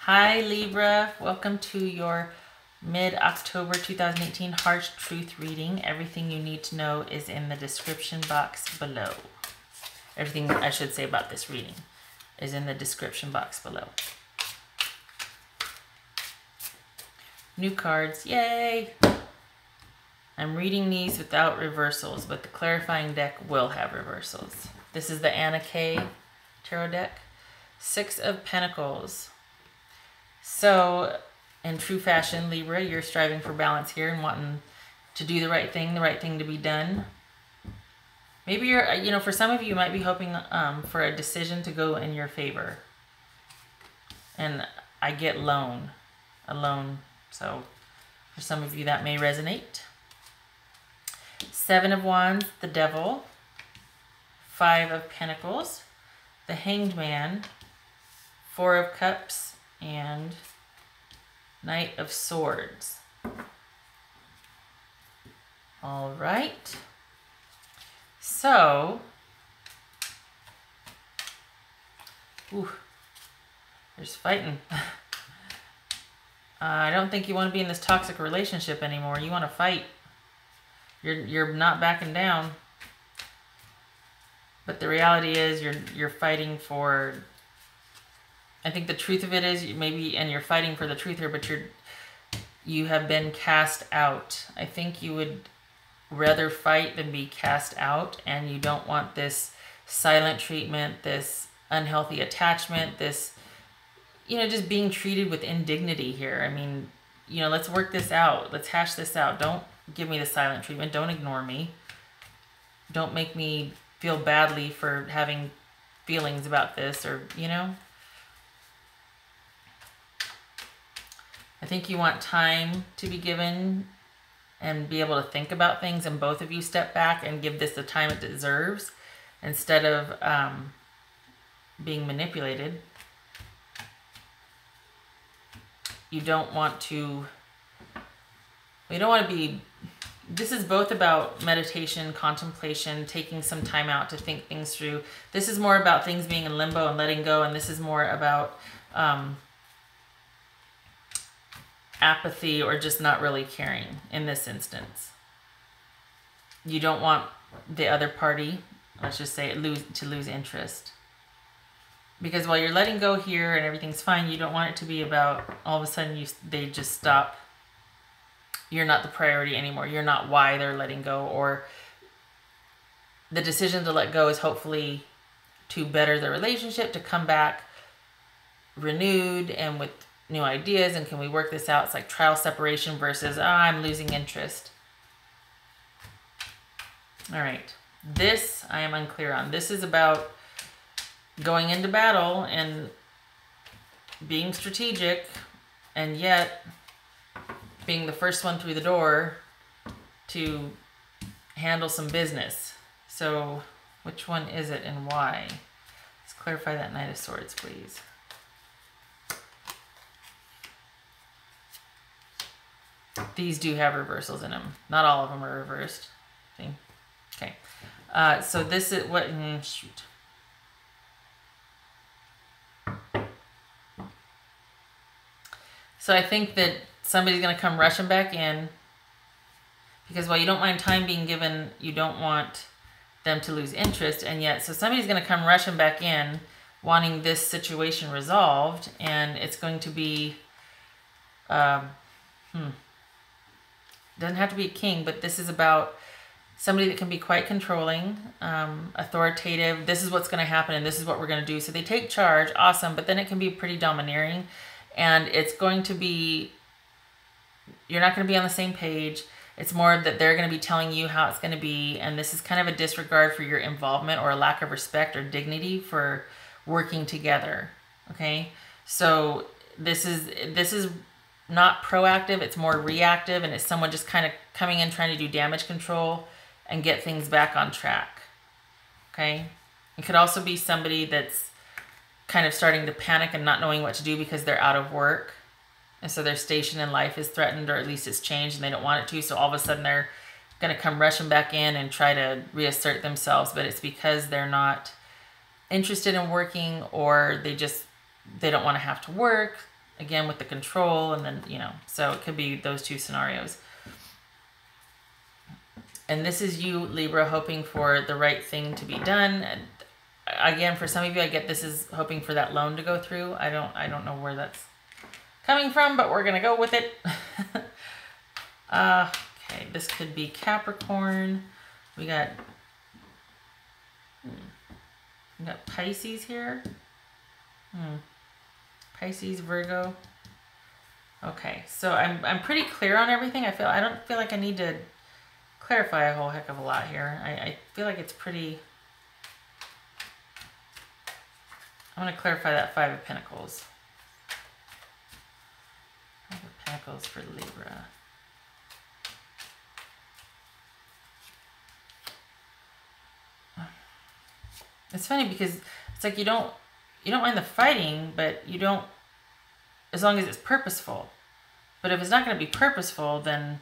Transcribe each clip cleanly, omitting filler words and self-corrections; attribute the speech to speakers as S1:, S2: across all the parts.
S1: Hi Libra, welcome to your mid-October 2018 Harsh Truth reading. Everything you need to know is in the description box below. Everything I should say about this reading is in the description box below. New cards, yay! I'm reading these without reversals, but the clarifying deck will have reversals. This is the Anna K tarot deck. Six of Pentacles. So, in true fashion, Libra, you're striving for balance here and wanting to do the right thing to be done. Maybe you're, for some of you, you might be hoping for a decision to go in your favor. And I get alone. So, for some of you, that may resonate. Seven of Wands, the Devil. Five of Pentacles, the Hanged Man. Four of Cups, and Knight of Swords. All right. So, there's fighting. I don't think you want to be in this toxic relationship anymore. You want to fight. You're not backing down. But the reality is you're fighting for, I think the truth of it is and you're fighting for the truth here, but you have been cast out. I think you would rather fight than be cast out, and you don't want this silent treatment, this unhealthy attachment, this, just being treated with indignity here. I mean, let's work this out. Let's hash this out. Don't give me the silent treatment. Don't ignore me. Don't make me feel badly for having feelings about this, or, I think you want time to be given and be able to think about things, and both of you step back and give this the time it deserves instead of being manipulated. You don't want to be, this is both about meditation, contemplation, taking some time out to think things through. This is more about things being in limbo and letting go, and this is more about apathy or just not really caring in this instance. You don't want the other party, let's just say, to lose interest. Because while you're letting go here and everything's fine, you don't want it to be about all of a sudden they just stop. You're not the priority anymore. You're not why they're letting go, or the decision to let go is hopefully to better the relationship, to come back renewed and with new ideas, and can we work this out? It's like trial separation versus I'm losing interest. All right, this I am unclear on. This is about going into battle and being strategic, and yet being the first one through the door to handle some business. So which one is it and why? Let's clarify that Knight of Swords, please. These do have reversals in them. Not all of them are reversed. See? Okay. So this is what... shoot. So I think that somebody's going to come rushing back in, because while you don't mind time being given, you don't want them to lose interest. And yet, so somebody's going to come rushing back in wanting this situation resolved, and it's going to be... doesn't have to be a king, but this is about somebody that can be quite controlling, authoritative. This is what's going to happen, and this is what we're going to do. So they take charge, awesome, but then it can be pretty domineering, and it's going to be, you're not going to be on the same page. It's more that they're going to be telling you how it's going to be, and this is kind of a disregard for your involvement, or a lack of respect or dignity for working together. Okay, so this is not proactive, it's more reactive, and it's someone just kind of coming in trying to do damage control and get things back on track. Okay, it could also be somebody that's kind of starting to panic and not knowing what to do because they're out of work, and so their station in life is threatened, or at least it's changed and they don't want it to, so all of a sudden they're going to come rushing back in and try to reassert themselves, but it's because they're not interested in working, or they don't want to have to work. again with the control, and then, you know, so it could be those two scenarios. And this is you, Libra, hoping for the right thing to be done. And again, for some of you, I get this is hoping for that loan to go through. I don't know where that's coming from, but we're gonna go with it. Okay, this could be Capricorn. We got Pisces here. Pisces, Virgo. Okay, so I'm pretty clear on everything. I don't feel like I need to clarify a whole heck of a lot here. I feel like it's pretty. I want to clarify that Five of Pentacles. Five of Pentacles for Libra. It's funny because it's like you don't mind the fighting, but you don't, as long as it's purposeful. But if it's not going to be purposeful, then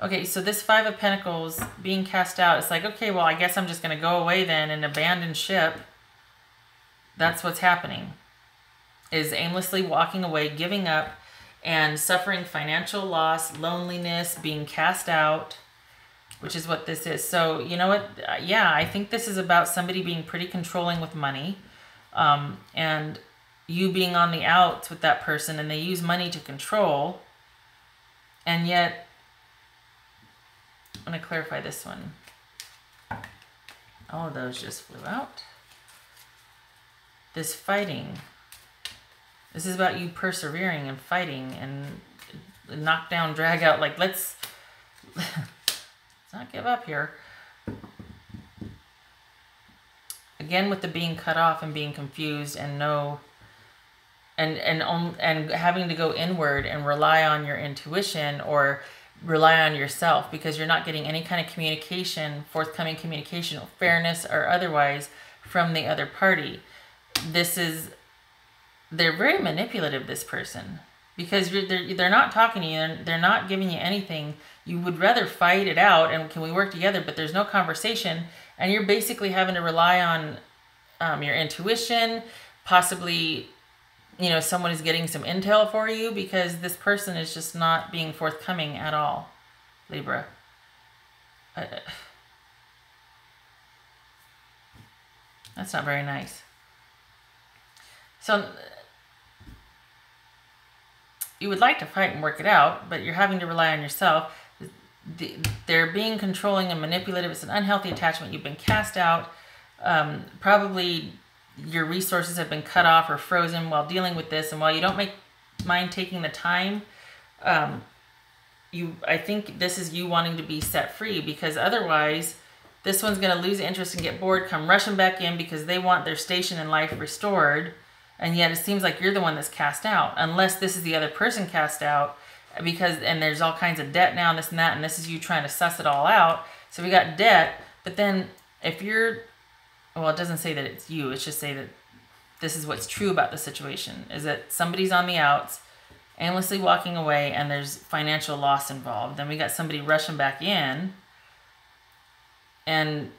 S1: okay, so this Five of Pentacles being cast out, it's like, okay, well, I guess I'm just going to go away then and abandon ship. That's what's happening. Is aimlessly walking away, giving up, and suffering financial loss, loneliness, being cast out, which is what this is. So, you know what? Yeah, I think this is about somebody being pretty controlling with money, and you being on the outs with that person, and they use money to control, and yet, I'm going to clarify this one. All of those just flew out. This fighting. This is about you persevering and fighting and knock down, drag out. Like, let's not give up here. Again, with the being cut off and being confused and and having to go inward and rely on your intuition or rely on yourself, because you're not getting any kind of communication, forthcoming communication, fairness or otherwise, from the other party. They're very manipulative, this person, because they're not talking to you, they're not giving you anything. You would rather fight it out and can we work together, but there's no conversation, and you're basically having to rely on your intuition, possibly, you know, someone is getting some intel for you, because this person is just not being forthcoming at all, Libra. That's not very nice. So you would like to fight and work it out, but you're having to rely on yourself. They're being controlling and manipulative. It's an unhealthy attachment. You've been cast out. Probably your resources have been cut off or frozen while dealing with this. And while you don't mind taking the time, I think this is you wanting to be set free, because otherwise this one's going to lose interest and get bored, come rushing back in because they want their station in life restored. And yet it seems like you're the one that's cast out, unless this is the other person cast out, and there's all kinds of debt now and this and that, and this is you trying to suss it all out. So we got debt, but then if you're, well, it doesn't say that it's you, it's just say that this is what's true about the situation, is that somebody's on the outs, aimlessly walking away, and there's financial loss involved. Then we got somebody rushing back in, and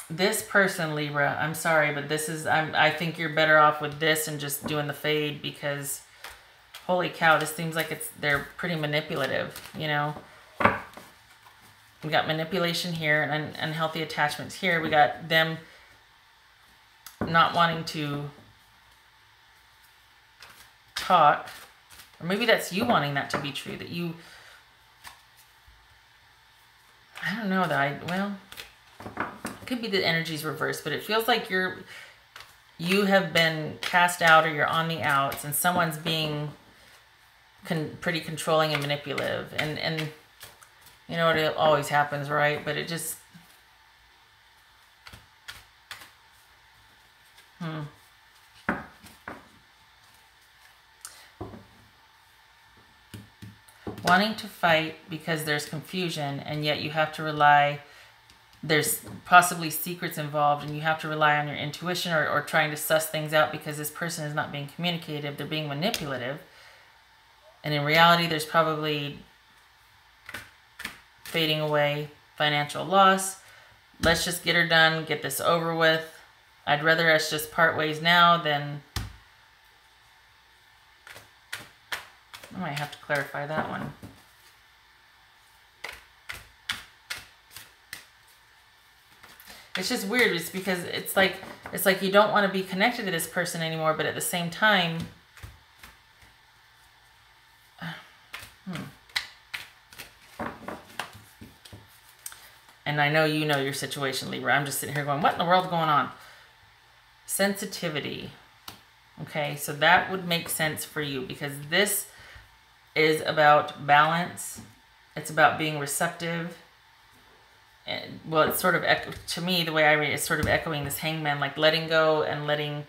S1: this person, Libra, I'm sorry, but this is, I think you're better off with this and just doing the fade, because holy cow, this seems like they're pretty manipulative, you know. We got manipulation here and unhealthy attachments here. We got them not wanting to talk, or maybe that's you wanting that to be true, that you, I don't know, well, it could be the energy's reversed, but it feels like you have been cast out, or you're on the outs, and someone's being pretty controlling and manipulative, and you know, it always happens, right? But it just, wanting to fight because there's confusion, and yet you have to rely, there's possibly secrets involved, and you have to rely on your intuition, or trying to suss things out, because this person is not being communicative, they're being manipulative. And in reality, there's probably fading away, financial loss, let's just get her done, get this over with. I'd rather us just part ways now than... I might have to clarify that one. It's just weird. It's because it's like you don't want to be connected to this person anymore, but at the same time, and I know you know your situation, Libra. I'm just sitting here going, what in the world is going on? Sensitivity. Okay, so that would make sense for you because this is about balance. It's about being receptive. And, well, it's sort of, to me, the way I read it, it's sort of echoing this hangman, like letting go and letting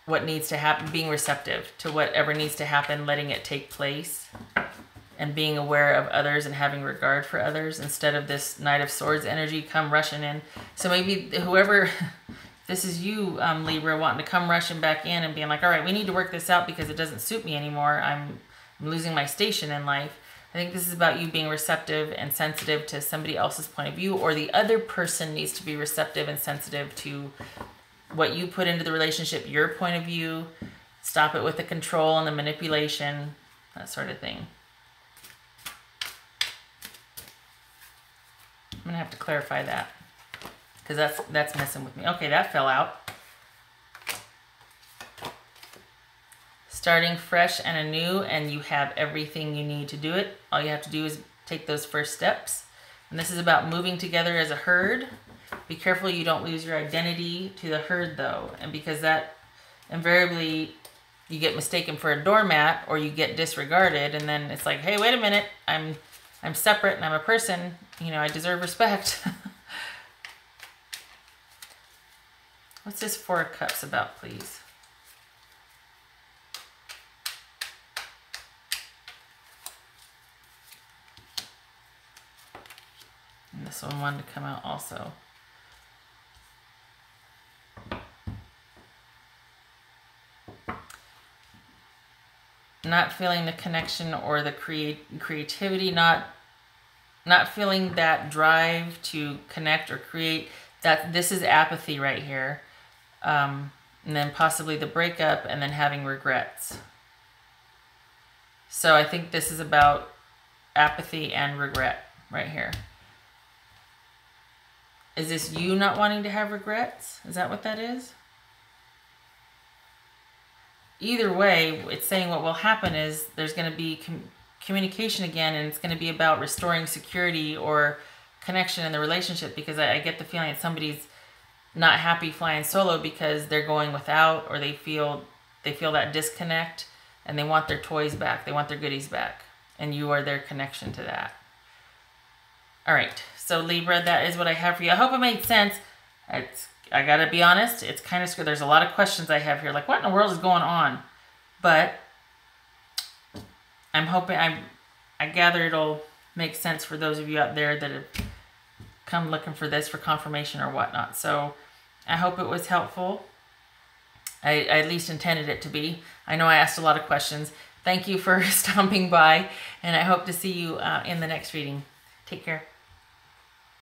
S1: what needs to happen, being receptive to whatever needs to happen, letting it take place, and being aware of others and having regard for others instead of this Knight of Swords energy come rushing in. So maybe whoever, this is you, Libra, wanting to come rushing back in and being like, all right, we need to work this out because it doesn't suit me anymore. I'm losing my station in life. I think this is about you being receptive and sensitive to somebody else's point of view, or the other person needs to be receptive and sensitive to what you put into the relationship, your point of view. Stop it with the control and the manipulation, that sort of thing. I'm going to have to clarify that because that's messing with me. Okay, that fell out. Starting fresh and anew, and you have everything you need to do it. All you have to do is take those first steps. And this is about moving together as a herd. Be careful you don't lose your identity to the herd, though. And because that invariably you get mistaken for a doormat or you get disregarded, and then it's like, hey, wait a minute, I'm separate and I'm a person. You know, I deserve respect. What's this Four of Cups about, please? And this one wanted to come out also. Not feeling the connection or the creativity, not feeling that drive to connect or create. That this is apathy right here. And then possibly the breakup and then having regrets. So I think this is about apathy and regret right here. Is this you not wanting to have regrets? Is that what that is? Either way, it's saying what will happen is there's going to be communication again, and it's going to be about restoring security or connection in the relationship, because I get the feeling that somebody's not happy flying solo because they're going without, or they feel that disconnect and they want their toys back. They want their goodies back, and you are their connection to that. All right. So Libra, that is what I have for you. I hope it made sense. I gotta be honest, it's kind of scary. There's a lot of questions I have here, like what in the world is going on? But I'm hoping, I gather it'll make sense for those of you out there that have come looking for this for confirmation or whatnot. So I hope it was helpful. I at least intended it to be. I know I asked a lot of questions. Thank you for stopping by, and I hope to see you in the next reading. Take care.